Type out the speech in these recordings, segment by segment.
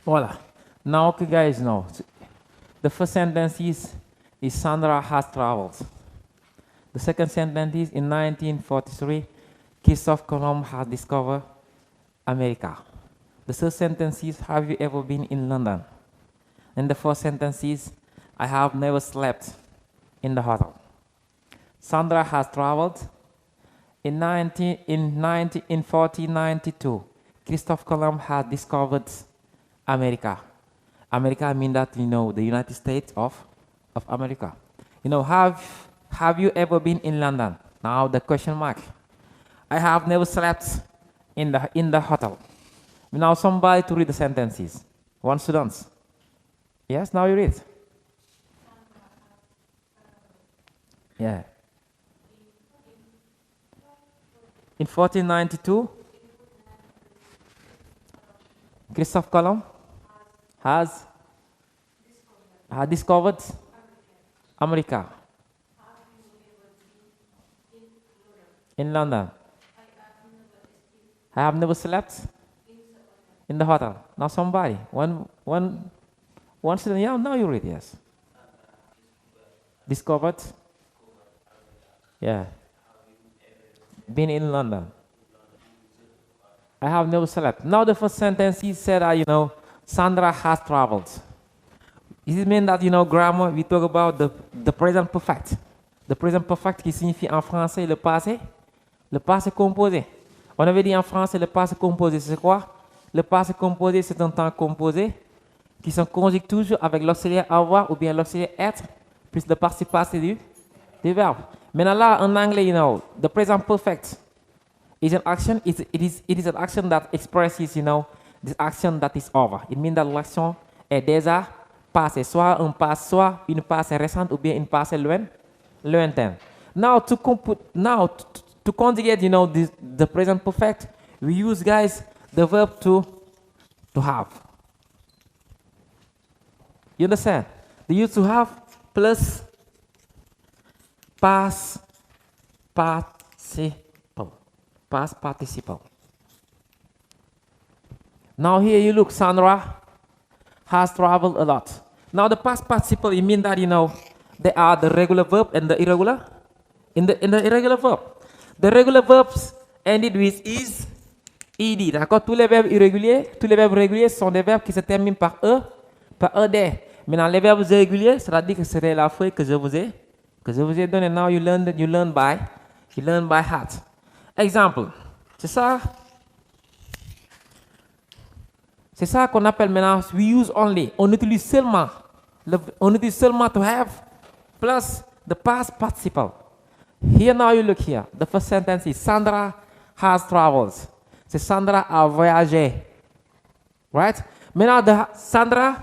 Voilà. Now, okay, guys, know. The first sentence is Sandra has traveled. The second sentence is in 1943, Christophe Colomb has discovered America. The third sentence is, have you ever been in London? And the fourth sentence is, I have never slept in the hotel. Sandra has traveled. In 1492, Christophe Colomb has discovered America. America means that, the United States of America. Have you ever been in London? Now the question mark. I have never slept in the hotel. Now somebody to read the sentences. One student. Yes, now you read. Yeah. In 1492, Christophe Colomb has discovered America. In London. I have never slept in the hotel. Now somebody. One student. Yeah, now you read, yes. Discovered. Yeah. Been in London. I have never slept. Now the first sentence he said, Sandra has traveled. It means that, grammar, we talk about the present perfect. The present perfect qui signifie en français le passé composé. On avait dit en français le passé composé, c'est quoi? Le passé composé, c'est un temps composé qui se conjugue toujours avec l'auxiliaire avoir ou bien l'auxiliaire être, plus le participe passé du verbe. Maintenant là, en anglais, the present perfect is an action. It is an action that expresses, this action that is over. It means that l'action est déjà passée, soit une passée récente ou bien une passée lointaine. Now to conjugate, the present perfect, we use, guys, the verb to have. You understand? The use to have plus past participle. Now here you look, Sandra has traveled a lot. Now the past participle, it means that, there are the regular verb and the irregular. In the irregular verb. The regular verbs ended with is, ed. D'accord? Tous les verbes réguliers sont des verbes qui se terminent par ed. Maintenant, les verbes irréguliers, c'est-à-dire que c'est la feuille que je vous ai donnée. Now you learn by heart. Exemple. C'est ça qu'on appelle maintenant, we use only. On utilise seulement to have plus the past participle. Here now you look here. The first sentence is Sandra has traveled. C'est Sandra a voyagé. Right? Maintenant, Sandra,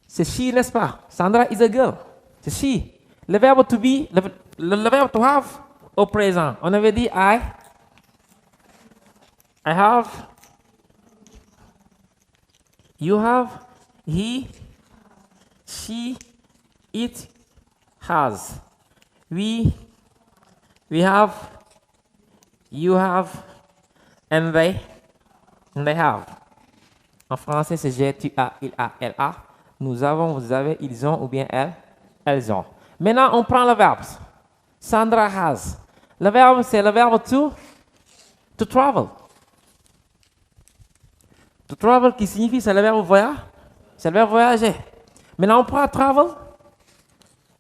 c'est she, n'est-ce pas? Sandra is a girl. C'est she. Le verbe to be, le verbe to have au présent. On avait dit I have, you have, he, she, it has. We have, you have, and they have. En français, c'est j'ai, tu as, il a, elle a. Nous avons, vous avez, ils ont, ou bien elles ont. Maintenant, on prend le verbe. Sandra has. Le verbe, c'est le verbe to travel. To travel qui signifie, c'est le verbe voyager. C'est le verbe voyager. Maintenant, on prend travel.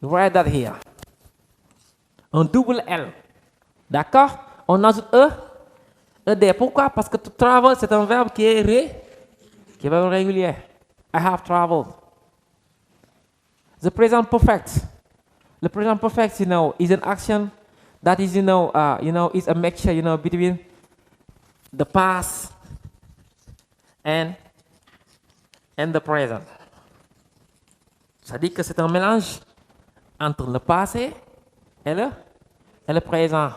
Write that here. Un double L. D'accord? On ajoute ED. Pourquoi? Parce que to travel, c'est un verbe qui est régulier. I have traveled. The present perfect. The present perfect, is an action that is, is a mixture, between the past and the present. Ça dit que c'est un mélange entre le passé et le présent.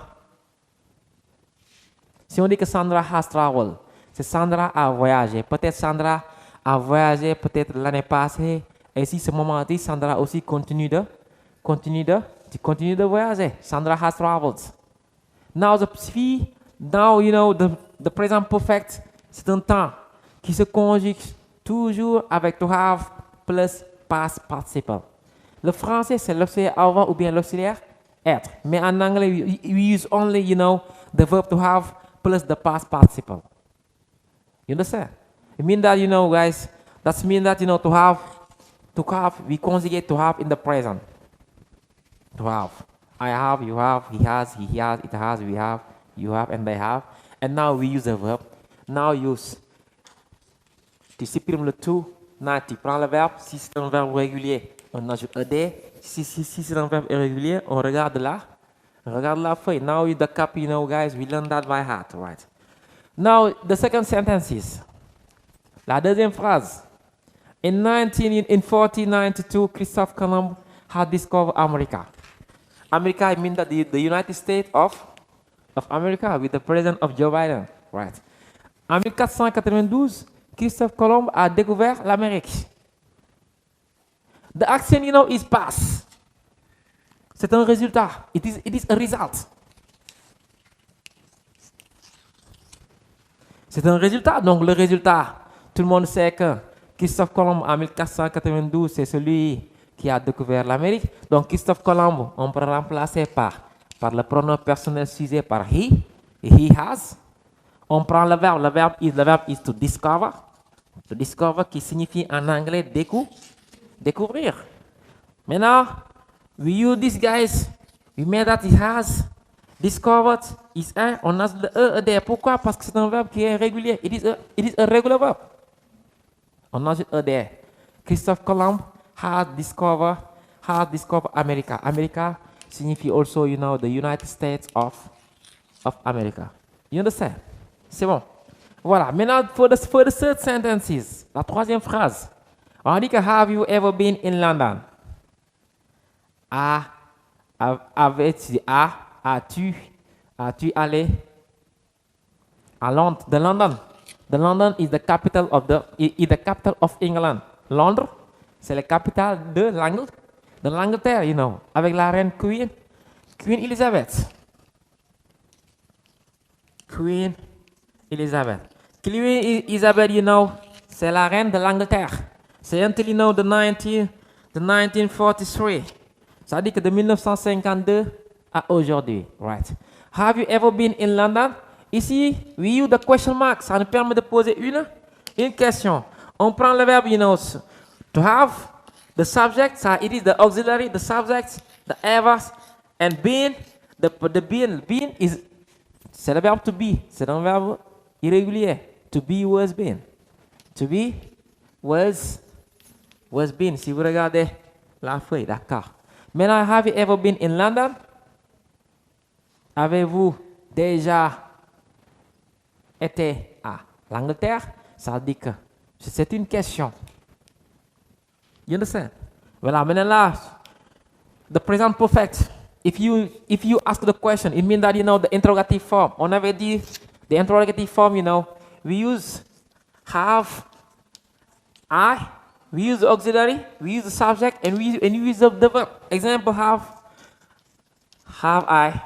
Si on dit que Sandra has traveled, c'est Sandra a voyagé. Peut-être Sandra a voyagé peut-être l'année passée. Et si ce moment-ci, Sandra aussi continue de voyager. Sandra has traveled. Now the present perfect, c'est un temps qui se conjugue toujours avec to have plus past participle. Le français, c'est l'auxiliaire avoir ou bien l'auxiliaire être. Mais en anglais, we use only, the verb to have plus the past participle. You understand? It means that, guys, that means that, to have, we conjugate to have in the present. To have. I have, you have, he has, it has, we have, you have, and they have. And now we use the verb. Now use. Tu supprimes le tout. Now tu prends le verbe. Si c'est un verbe régulier, on ajoute ed. Si c'est un verbe irrégulier, on regarde la feuille. Now with the copy, guys, we learn that by heart, right? Now the second sentence is. La deuxième phrase. In 1492, Christopher Columbus had discovered America. America means that the United States of America with the president of Joe Biden, right? En 1492, Christophe Colomb a découvert l'Amérique. The action, is past. C'est un résultat. It is a result. C'est un résultat. Donc le résultat, tout le monde sait que Christophe Colomb en 1492, c'est celui qui a découvert l'Amérique. Donc Christophe Colomb, on peut remplacer par le pronom personnel sujet par he has. On prend le verbe is to discover. To discover qui signifie en anglais découvrir. Maintenant, we use this guys, we made that he has discovered is un, on a le there. Pourquoi? Parce que c'est un verbe qui est régulier. It is a regular verb. On a le there. Christophe Colomb has discovered America. America signifie also, the United States of America. You understand? C'est bon. Voilà. Maintenant, for the third sentences, la troisième phrase. On dit que have you ever been in London? As-tu allé à Londres? The London is the capital of England. Londres, c'est la capitale de l'Angleterre, avec la reine Queen Elizabeth. Queen Elizabeth, c'est la reine de l'Angleterre. C'est until, the 1943. Ça dit que de 1952 à aujourd'hui, right? Have you ever been in London? Ici, we use the question mark. Ça nous permet de poser une question. On prend le verbe, to have, the subject, so it is the auxiliary, the subject, the ever, and been, the been is, c'est le verbe to be. C'est un verbe irrégulier. To be was been. To be was been. Si vous regardez la feuille, d'accord. Maintenant, have you ever been in London? Avez-vous déjà été à l'Angleterre? Ça dit que c'est une question. You understand? Voilà, maintenant là, the present perfect. If you ask the question, it means that, the interrogative form. On avait dit, the interrogative form, we use have, we use the auxiliary, we use the subject, and we use the verb. Example, have I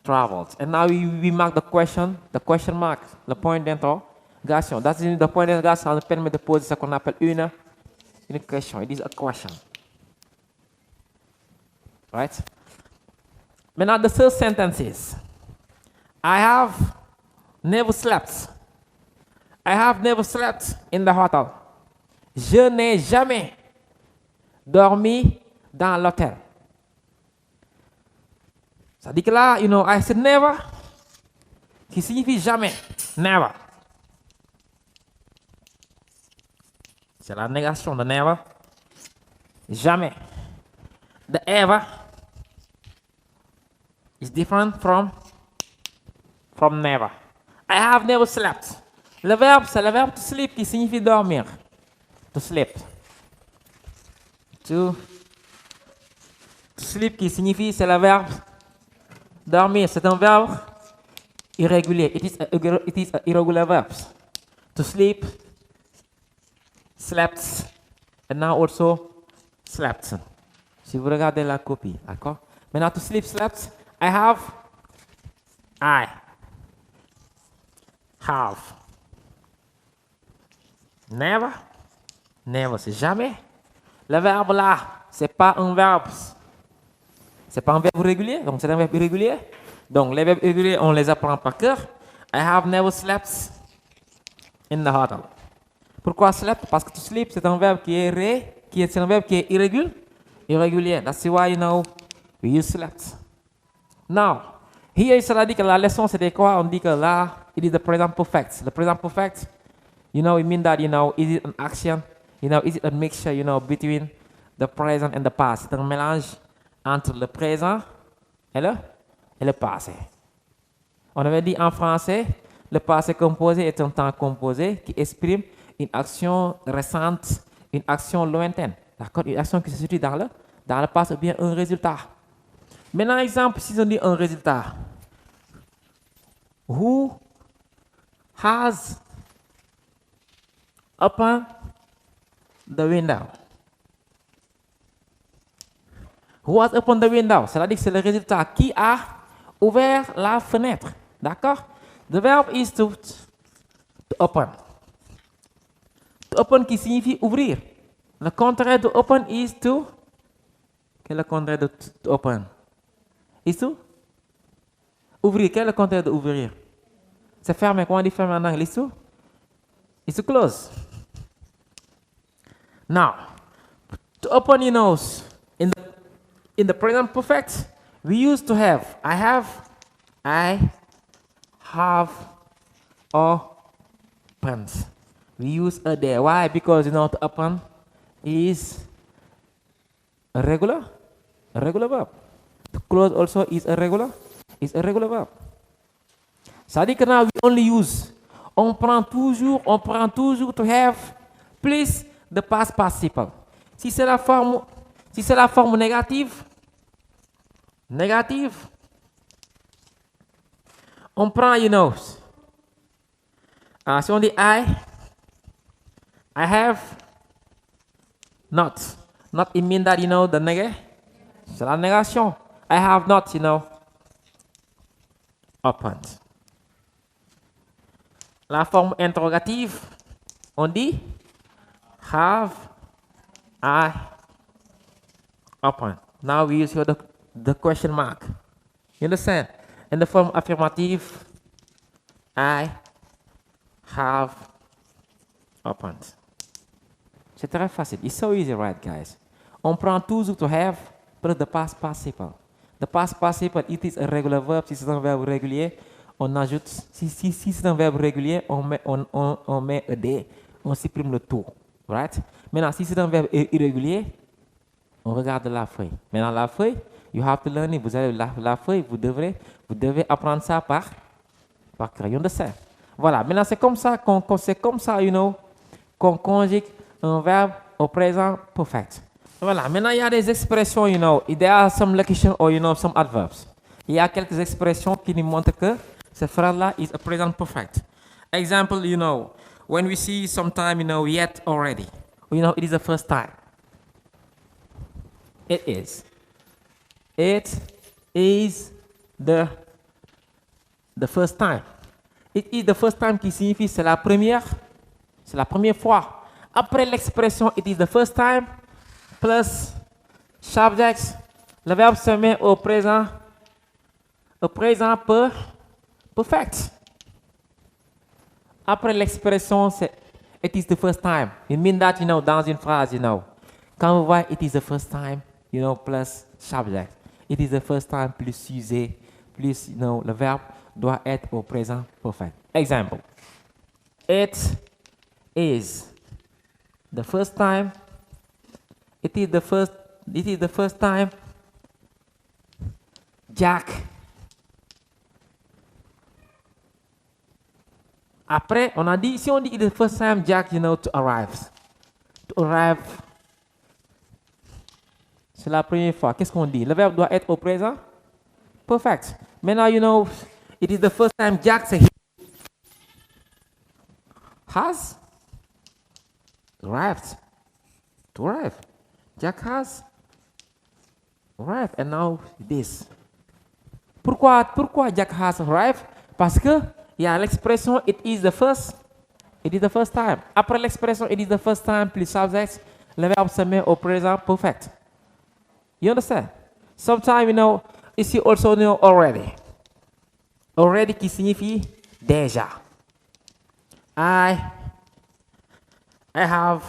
traveled? And now we mark the question mark, le point d'interrogation. That's the point d'interrogation, ça permet de poser ce qu'on appelle une question. It is a question. Right? Maintenant, the third sentence is, I have never slept. I have never slept in the hotel. Je n'ai jamais dormi dans l'hôtel. Ça dit que là, I said never, qui signifie jamais. Never. C'est la négation de never. Jamais. The ever is different from never. I have never slept. Le verbe, c'est le verbe to sleep qui signifie dormir. To sleep. To sleep qui signifie, c'est le verbe dormir. C'est un verbe irrégulier. It is a irregular verb. To sleep, slept, and now also slept. Si vous regardez la copie, d'accord? Maintenant, to sleep, slept, I have. Never. Never, c'est jamais. Le verbe là, c'est pas un verbe. C'est pas un verbe régulier, donc c'est un verbe irrégulier. Donc les verbes irréguliers, on les apprend par cœur. I have never slept in the hotel. Pourquoi slept? Parce que to sleep, c'est un verbe qui est un verbe qui est irrégulier. That's why, we use slept. Now, here, cela dit que la leçon, c'était quoi? On dit que là, it is the present perfect. The present perfect, it means that, is it an action? Is it a mixture, between the present and the past? C'est un mélange entre le présent et le passé. On avait dit en français, le passé composé est un temps composé qui exprime une action récente, une action lointaine. D'accord? Une action qui se situe dans le passé ou bien un résultat. Maintenant, exemple, si on dit un résultat. Who has opened the window? Who has opened the window? C'est-à-dire que c'est le résultat. Qui a ouvert la fenêtre? D'accord? The verb is to open. To open qui signifie ouvrir. Le contraire de open is to. Quel est le contraire de to open? Is to? Ouvrir. Quel est le contraire de ouvrir? C'est fermer. Comment on dit fermer en anglais? Is to close. Now, to open your nose. In the present perfect, we used to have. I have opened. We use a there. Why? Because to open is a regular verb. To close also is a regular verb. Ça dit que now we only use. On prend toujours to have plus the past participle. Si c'est la forme négative, on prend, si on dit I have not. Not it means that, the negative. C'est la négation. I have not, opened. La forme interrogative, on dit have I opened. Now we use here the question mark. You understand? In the form affirmative, I have opened. C'est très facile. It's so easy, right, guys? On prend toujours to have plus the past participle. The past participle, it is a regular verb. Si c'est un verbe régulier, on ajoute. Si c'est un verbe régulier, on met a D. On supprime le tout. Right? Maintenant, si c'est un verbe irrégulier, on regarde la feuille. Maintenant, la feuille, you have to learn it. Vous avez la feuille, vous devez apprendre ça par crayon de serre. Voilà. Maintenant, c'est comme ça qu'on conjugue un verbe au présent perfect. Voilà. Maintenant, il y a des expressions, there are some locutions or, some adverbs. Il y a quelques expressions qui nous montrent que ce phrase-là is a present perfect. Example, when we see sometime, yet already. It is the first time. It is. It is the first time. It is the first time qui signifie c'est la première fois. Après l'expression it is the first time plus subject, le verbe se met au présent perfect. Après l'expression c'est it is the first time. It means that, dans une phrase, quand vous voyez it is the first time, plus subject. It is the first time plus sujet, plus, le verbe doit être au présent perfect. Example. It is the first time. It is the first time Jack. Après, on a dit, si on dit it is the first time Jack, to arrive. To arrive. C'est la première fois. Qu'est-ce qu'on dit? Le verbe doit être au présent perfect. Maintenant, it is the first time Jack has arrived. To arrive. Jack has arrived. And now this. Pourquoi Jack has arrived? Parce que il y a l'expression it is the first It is the first time. Après l'expression it is the first time plus subject, le verbe se met au présent perfect. You understand? Sometimes, ici also know already. Already qui signifie déjà. I have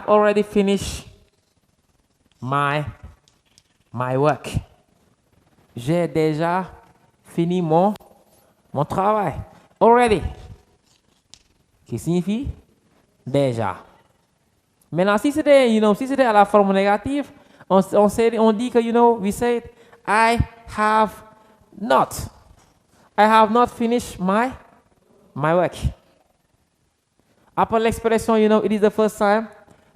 already finished my work. J'ai déjà fini mon travail. Already. Qui signifie déjà. Maintenant, si c'était à la forme négative, on dit que, we say, I have not finished my work. Après l'expression, it is the first time,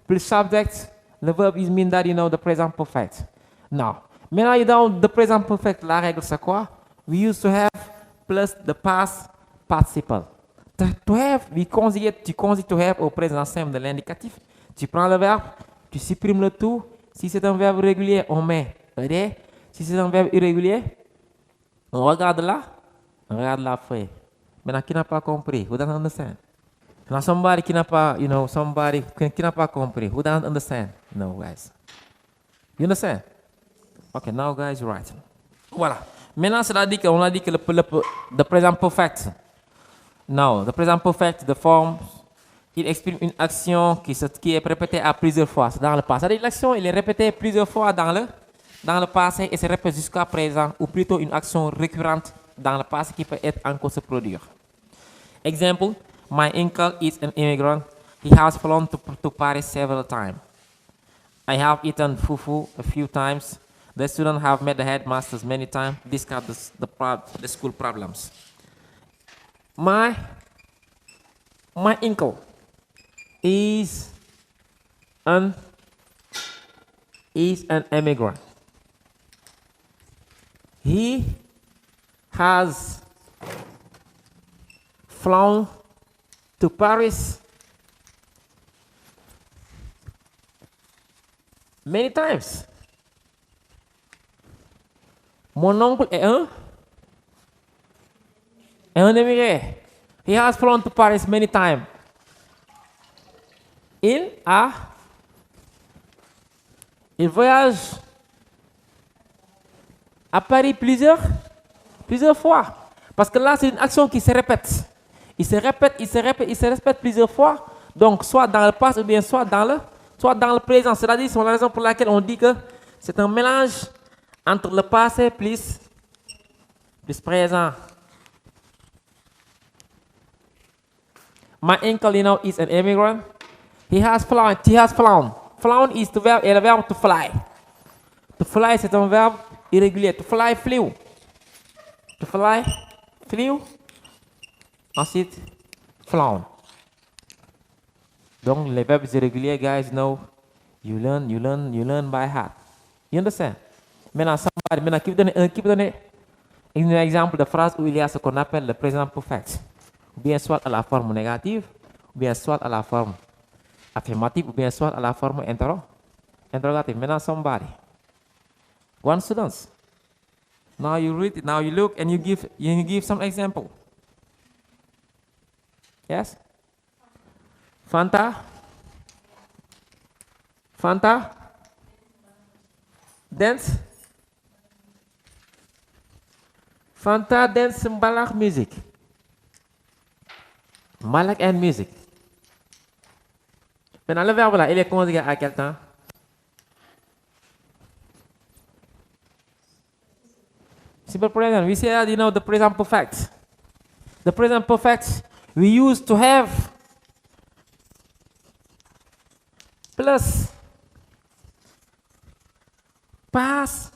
plus subject, the verb is mean that, the present perfect. Now, maintenant, the present perfect, la règle, c'est quoi? We used to have plus the past participle. To have, tu conjugues to have au présent simple de l'indicatif. Tu prends le verbe, tu supprimes le tout. Si c'est un verbe régulier, on met ed. Si c'est un verbe irrégulier, on regarde la feuille. Maintenant, qui n'a pas compris? Who doesn't understand? Now, somebody qui n'a pas, qui n'a pas compris. Who doesn't understand? No, guys. You understand? Okay, now, guys, right. Voilà. Maintenant, c'est-à-dire qu'on a dit que le présent perfect. No, the present perfect, the form, il exprime une action qui est répétée à plusieurs fois dans le passé. C'est-à-dire l'action, il est répétée plusieurs fois dans le passé et se répète jusqu'à présent, ou plutôt une action récurrente dans le passé qui peut être encore se produire. Example, my uncle is an immigrant. He has flown to Paris several times. I have eaten fufu a few times. The students have met the headmasters many times. Discuss the school problems. My uncle is an immigrant. He has flown to Paris many times. Mon oncle est un immigré. He has flown to Paris many times. Il voyage à Paris plusieurs fois. Parce que là, c'est une action qui se répète. Il se répète plusieurs fois. Donc, soit dans le passé ou bien soit dans le présent. C'est-à-dire, c'est la raison pour laquelle on dit que c'est un mélange entre le passé plus présent. My uncle, is an immigrant. He has flown. Flown is the verb to fly. To fly, c'est un verbe irrégulier. To fly, flew. To fly, flew. Ensuite, flown. Donc, les verbes irréguliers, guys, you learn by heart. You understand? Maintenant, qui peut donner un exemple de phrase où il y a ce qu'on appelle le présent perfect. Ou bien soit à la forme négative, ou bien soit à la forme affirmative, ou bien soit à la forme interrogative. Maintenant, somebody. One student. Now you read it, now you look, and you give some example. Yes? Fanta? Dance? Fanta dance balak music. Malak and music. Maintenant, le verbe là, il est conjugué à quel temps? Simple present. We say that, the present perfect. The present perfect we used to have plus past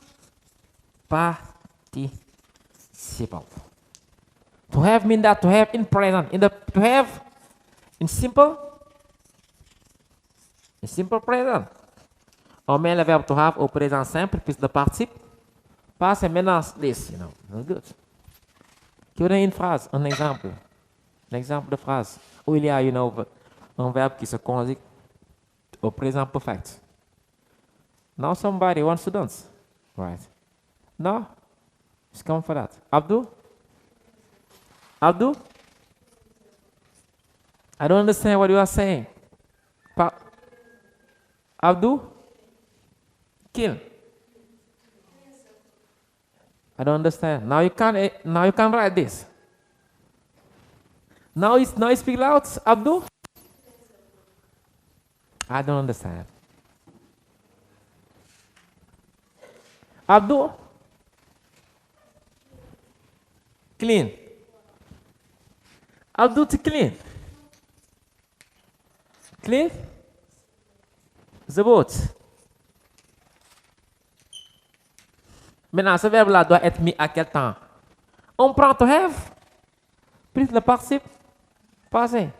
participle. To have mean that to have in present. To have in simple present. On met le verbe to have au présent simple plus le participe. Past et maintenant this, good. Qui donne une phrase, un exemple. Un exemple de phrase où il y a, un verbe qui se conjugue au présent perfect. Now somebody wants to dance. Right. No? Just come for that. Abdul? Abdul? I don't understand what you are saying. Abdul? Kill. I don't understand. Now you can't write this. Now you speak loud, Abdul? I don't understand. Abdul? Clean. Abdul to clean. Clean? The boat. Maintenant, ce verbe-là doit être mis à quel temps? On prend to have, plus le participe passé.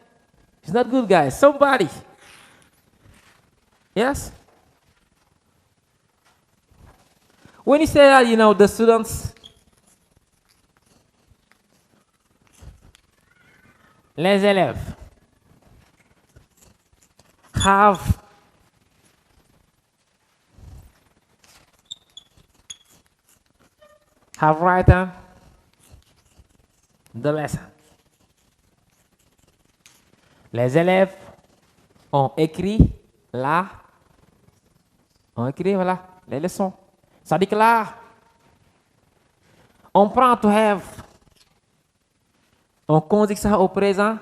It's not good, guys. Somebody. Yes? When you say that, the students, les élèves, have written the lesson. Les élèves ont écrit voilà, les leçons. Ça dit que là, on prend to have, on conjugue ça au présent,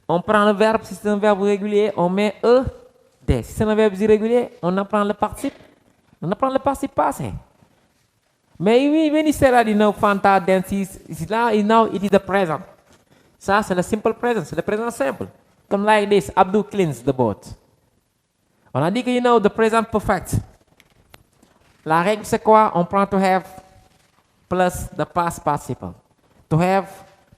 on prend le verbe, si c'est un verbe régulier, on met des. Si c'est un verbe irrégulier, on apprend le participe, passé. Mais when you say that, Fanta dances, now it is the present. Ça, c'est le simple present, c'est le présent simple. Comme like this, Abdul cleans the boat. On a dit que, the present perfect. La règle, c'est quoi? On prend to have plus the past participle. To have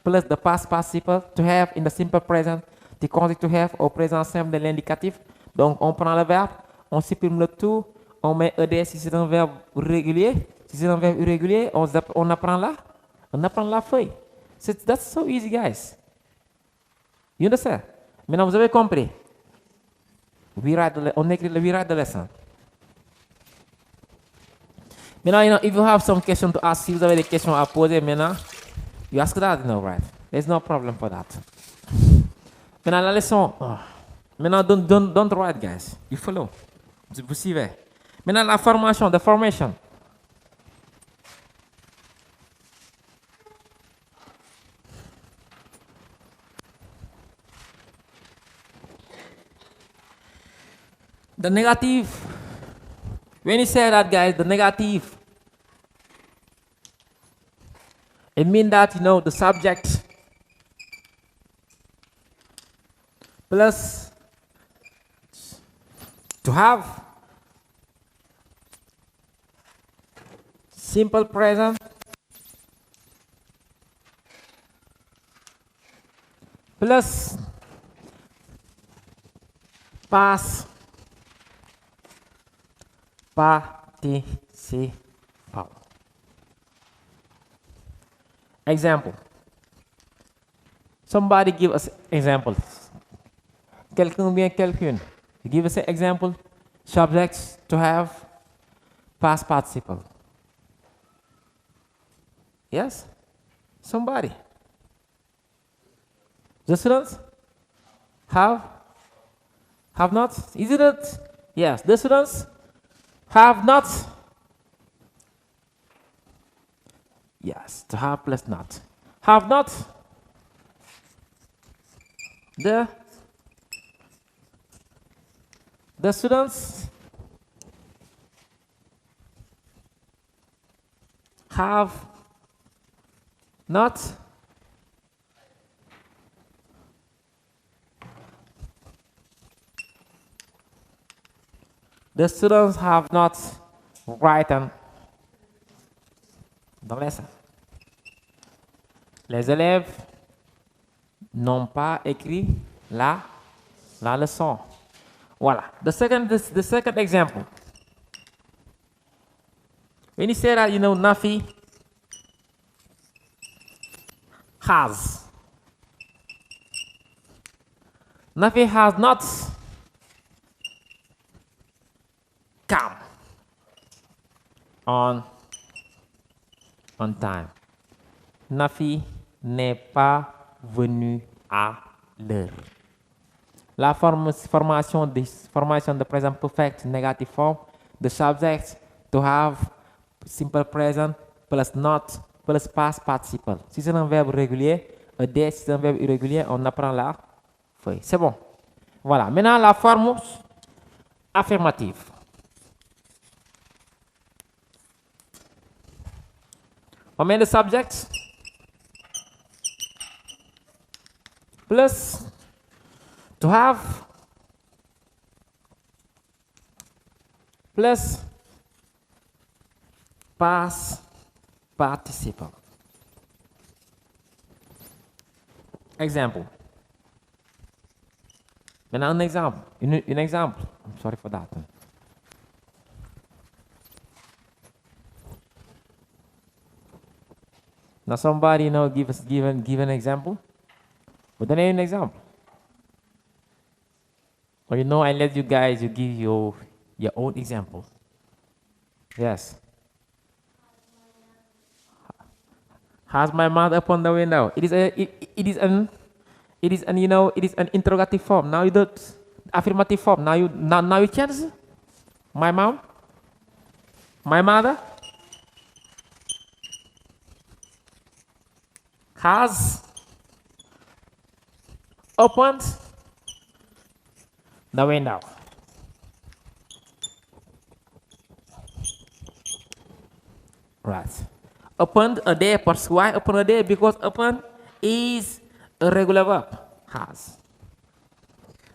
plus the past participle. To have in the simple present. Tu conjugues to have au présent simple de l'indicatif. Donc, on prend le verbe, on supprime le tout, on met ed si c'est un verbe régulier. Si c'est un verbe irrégulier, on apprend la feuille. That's so easy, guys. You understand? Maintenant, vous avez compris. On écrit le we write the lesson. Maintenant, if you have some questions to ask, si vous avez des questions à poser maintenant, you ask that, right? There's no problem for that. Maintenant, la leçon. Maintenant, don't write, guys. You follow. Vous suivez. Maintenant, la formation, the formation. The negative, when you say that, guys, the negative, it means that, the subject plus to have simple present plus past participle. Example. Somebody give us examples. Quelqu'un ou bien quelqu'une. Give us an example. Subjects to have past participle. Yes? Somebody. The students? Have not? Is it not? Yes. The students? Have not. Yes, to have plus not. Have not. The students have not. The students have not written the lesson. Les élèves n'ont pas écrit la leçon. Voilà. The second example. When you say that, Nafi has. Nafi has not come on on time. Nafi n'est pas venu à l'heure. La formation de present perfect negative form, the subject to have simple present plus not plus past participle. Si c'est un verbe régulier, a day, si c'est un verbe irrégulier, on apprend la feuille. C'est bon. Voilà. Maintenant, la forme affirmative. On met le subject plus to have plus past participle. Exemple. Maintenant, un exemple. Un exemple. I'm sorry for that. Now, somebody give an example. But then an example. Or I let you guys give your own example. Yes. Has my mouth upon the window? It is an interrogative form. Now you do affirmative form. Now you change. My mom. My mother. Has opened the window. Right. Opened a day. Why open a day? Because open is a regular verb. Has.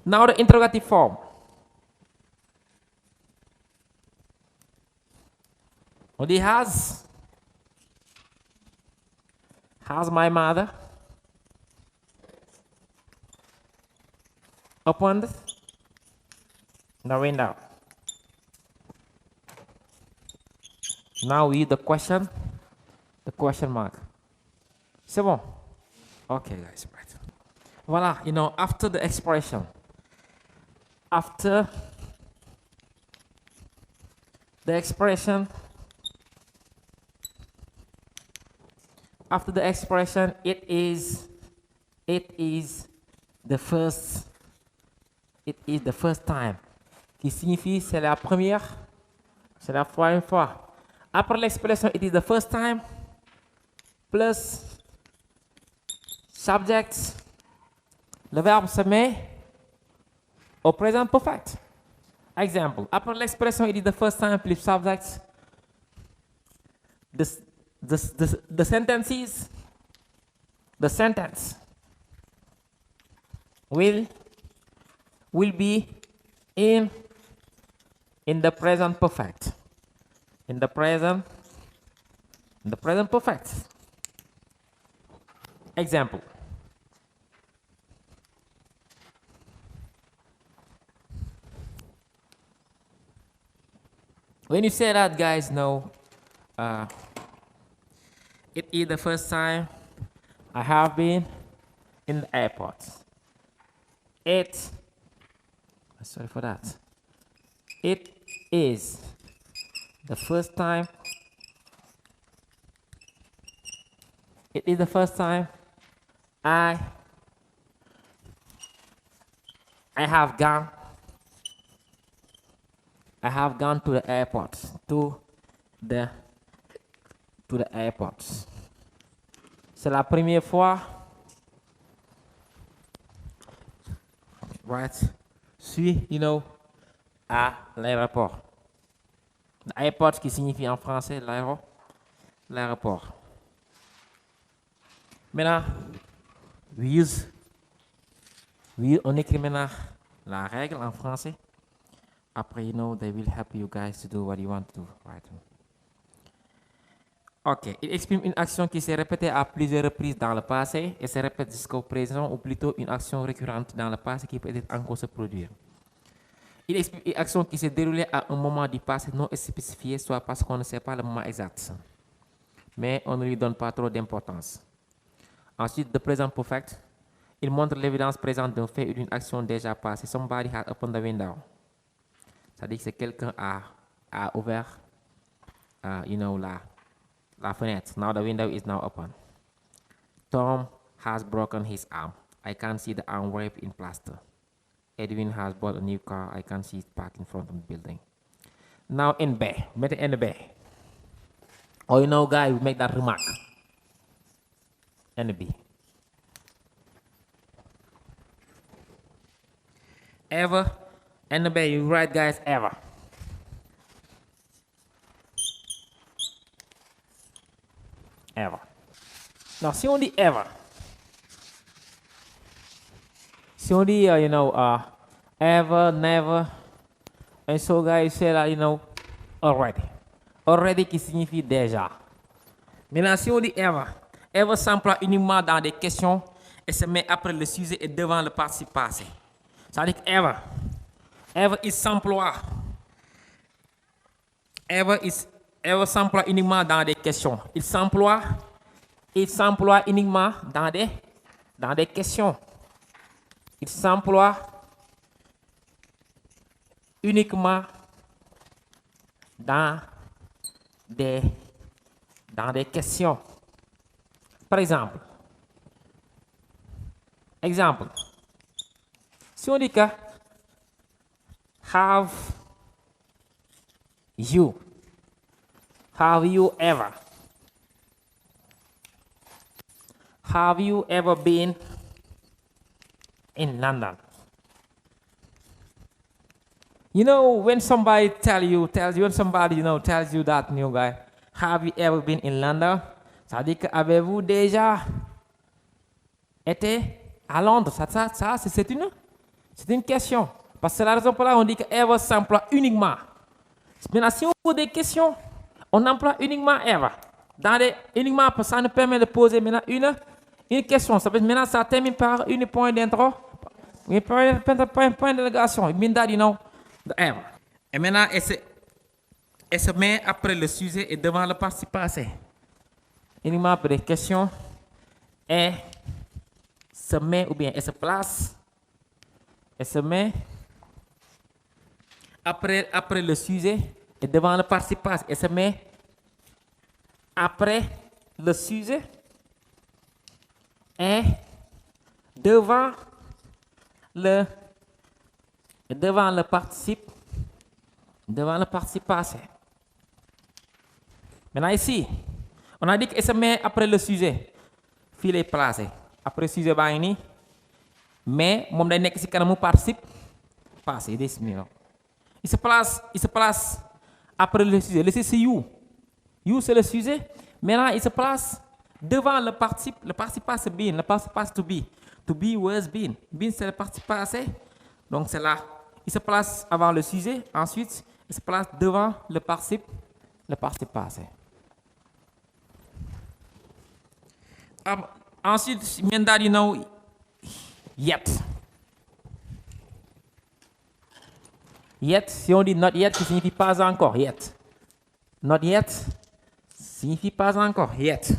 Now the interrogative form. Only has. Has my mother opened the window? Now we the question mark. C'est bon? Okay, guys, right. Voilà, after the expression, after the expression, it is the first time, qui signifie c'est la première fois. Après l'expression it is the first time plus subject, le verbe se met au présent perfect. Exemple, après l'expression it is the first time plus subject, the sentence will be in the present perfect. In the present perfect. Example. When you say that, guys, it is the first time I have been in the airport. Sorry for that. It is the first time. It is the first time I have gone to the airport. To the airport. C'est la première fois. Right. Suis, à l'aéroport. Airport qui signifie en français l'aéroport. Maintenant, on écrit maintenant la règle en français. Après, they will help you guys to do what you want to do, right? Ok, il exprime une action qui s'est répétée à plusieurs reprises dans le passé et se répète jusqu'au présent, ou plutôt une action récurrente dans le passé qui peut-être encore se produire. Il exprime une action qui s'est déroulée à un moment du passé non spécifié, soit parce qu'on ne sait pas le moment exact, mais on ne lui donne pas trop d'importance. Ensuite, the present perfect, il montre l'évidence présente d'un fait ou d'une action déjà passée. Somebody had opened the window. C'est-à-dire que quelqu'un a ouvert, La fenêtre. Now the window is now open. Tom has broken his arm. I can see the arm wrapped in plaster. Edwin has bought a new car. I can see it parked in front of the building. Now in B. Mettez in B. Or you know, guys, we make that remark. In B. Ever. In B, you write, guys, ever. Ever. Now, si on dit ever, si on dit, ever, never, and so guys say that, already. Already qui signifie déjà. Maintenant, si on dit ever, ever s'emploie uniquement dans des questions et se met après le sujet et devant le participe passé. Ça veut dire que ever, il s'emploie. Ever s'emploie uniquement dans des questions. Il s'emploie uniquement dans des questions. Il s'emploie uniquement dans des questions. Par exemple, si on dit que have you ever been in London? When somebody tells you that, guy, have you ever been in London? Ça dit que avez-vous déjà été à Londres? Ça c'est une question. Parce que c'est la raison pour laquelle on dit que ever s'emploie uniquement. Maintenant, si on pose des questions, on emploie uniquement ever. Uniquement, ça nous permet de poser maintenant une question. Ça veut dire maintenant, ça termine par une point d'intro, un point de négation. It means that, the ever. Et maintenant, elle se met après le sujet et devant le participe passé. Uniquement après des questions, elle se met ou bien elle se place. Elle se met après le sujet et devant le participe passé. Elle se met après le sujet et devant le participe passé. Maintenant ici, on a dit qu'elle se met après le sujet. Fil est placé. Après le sujet, mais mon day nekk ci kanamu participe passé. Il se place après le sujet. Le sujet c'est you. You c'est le sujet. Maintenant il se place devant le participe. Le participe passé been. Le participe passé to be. To be was been. Been c'est le participe passé. Donc c'est là. Il se place avant le sujet. Ensuite il se place devant le participe passé. Ensuite, yet. Yet, si on dit not yet, ça signifie pas encore. Yet. Not yet signifie pas encore. Yet.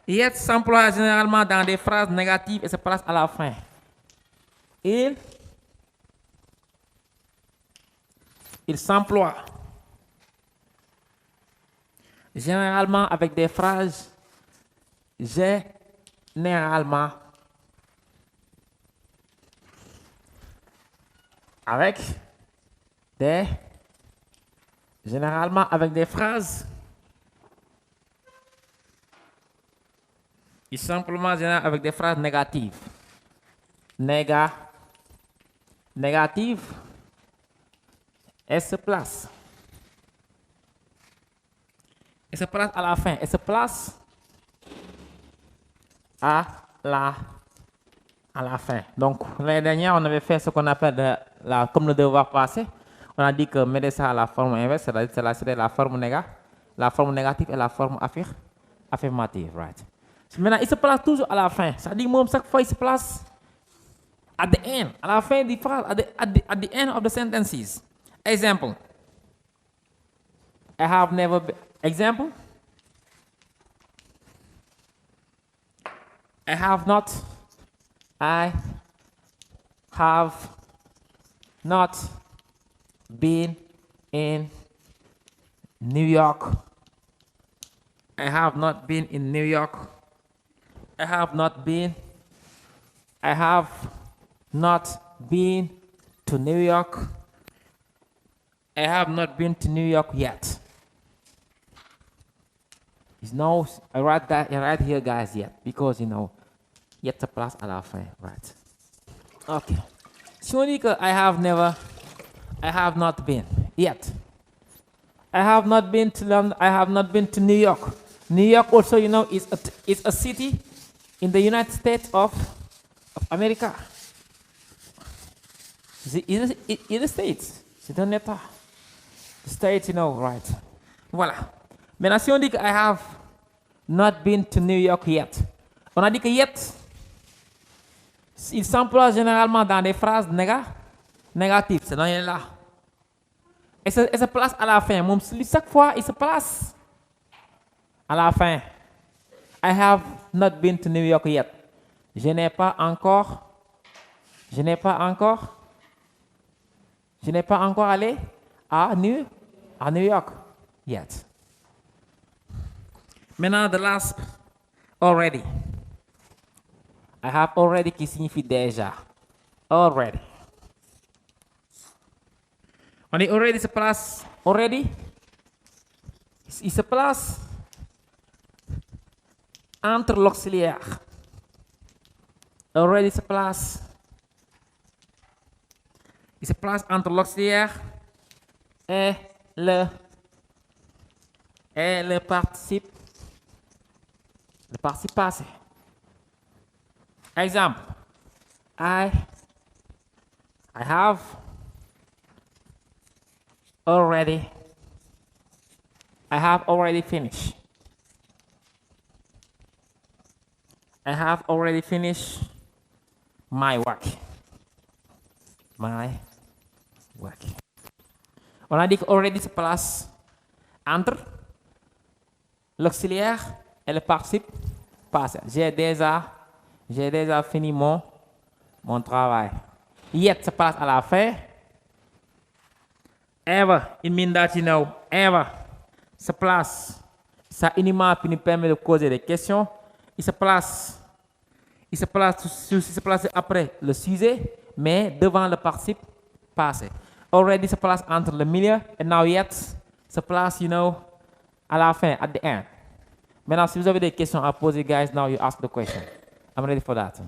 Yet s'emploie généralement dans des phrases négatives et se place à la fin. Il s'emploie généralement avec des phrases généralement avec des phrases. Il simplement généralement avec des phrases négatives. Négative. Elle se place. Elle se place à la fin. Elle se place à la fin. Donc, l'année dernière, on avait fait ce qu'on appelle comme le devoir passé. On a dit que mettre ça à la forme inverse, c'est la forme négative et la forme affirmative, right? Maintenant, il se place toujours à la fin. Ça dit que chaque fois, il se place at the end, à la fin des phrases, at the end of the sentences. Example. I have never been. Example. I have not been in New York I have not been in New York. I have not been. I have not been to New York. I have not been to New York yet. It's no, I write that right here, guys, yet, because yet se place à la fin, right? Okay. Si on dit que I have not been yet. I have not been to London. I have not been to New York. New York also, is a city in the United States of America. It's the States. C'est un État. The States, right. Voilà. Maintenant, si on dit que I have not been to New York yet, on a dit que yet, il s'emploie généralement dans des phrases négatives. C'est dans là. Et se place à la fin. Chaque fois, il se place à la fin. I have not been to New York yet. Je n'ai pas encore allé à New York yet. Maintenant, the last, already. I have already qui signifie déjà. Already. On dit already se place, already, il se place entre l'auxiliaire. Already se place. Il se place entre l'auxiliaire et le participe passé. Exemple. I have already finished. I have already finished my work. On a dit que already se place entre l'auxiliaire et le participe passé. J'ai déjà fini mon travail. Yet se place à la fin. Ever, it means that ever se place. Ça uniquement nous permet de poser des questions. Il se place après le sujet, mais devant le participe passé. Already se place entre le milieu, et now yet se place, à la fin, at the end. Maintenant, si vous avez des questions à poser, guys, now you ask the question. I'm ready for that.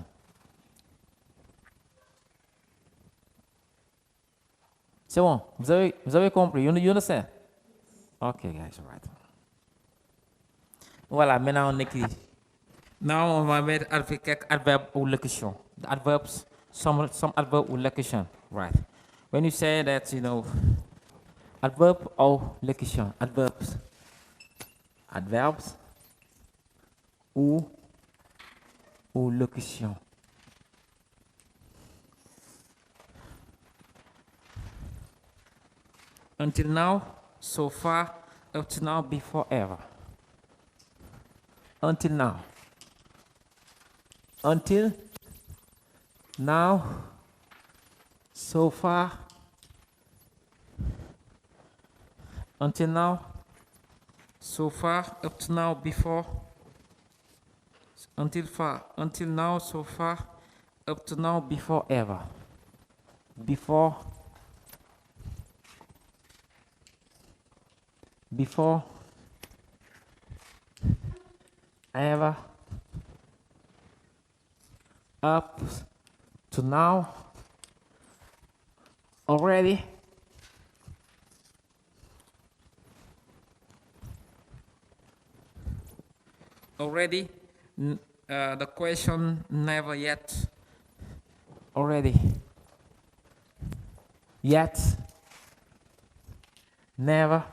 C'est bon, vous avez compris, you understand? Okay, guys, all right. Voilà, maintenant on écrit. Now on va mettre avec quelques adverbes ou locutions. The adverbs, some adverb ou locution, right? When you say that, adverb or locution, adverbs ou locution. Until now, so far, up to now, before, ever. Until now. Until now, so far. Until now, so far, up to now, before. Until now, so far, up to now, before, ever. Before, ever, up to now, already, the question never yet, already, yet, never,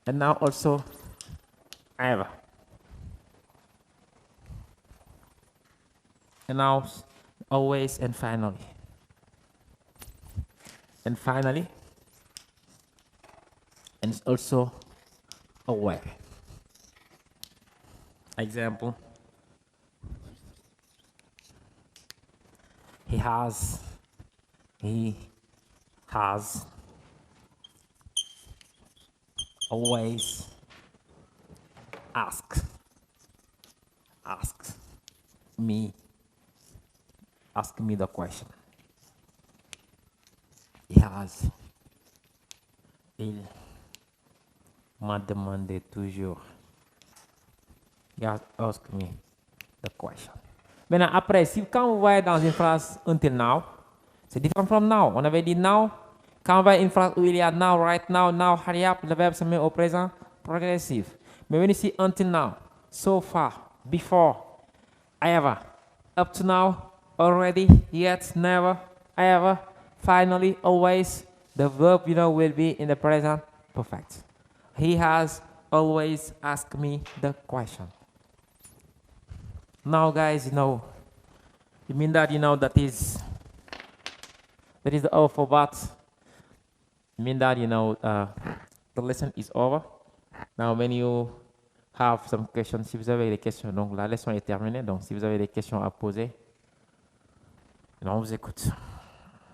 and now also ever. And now always and finally. And finally, and it's also away. Example. He has always ask me the question. Il m'a demandé toujours. He has asked me the question. Maintenant, après, quand vous voyez dans une phrase until now, c'est différent from now. On avait dit now. Quand on voit une phrase où il y a now, right now, hurry up, le verbe se met au présent progressif. Mais when you see until now, so far, before, ever, up to now, already, yet, never, ever, finally, always, the verb, will be in the present perfect. He has always asked me the question. Now, guys, you mean that, that is the alphabet. You mean that, the lesson is over. Now, when you have some questions, si vous avez des questions, donc la leçon est terminée. Donc, si vous avez des questions à poser, on vous écoute.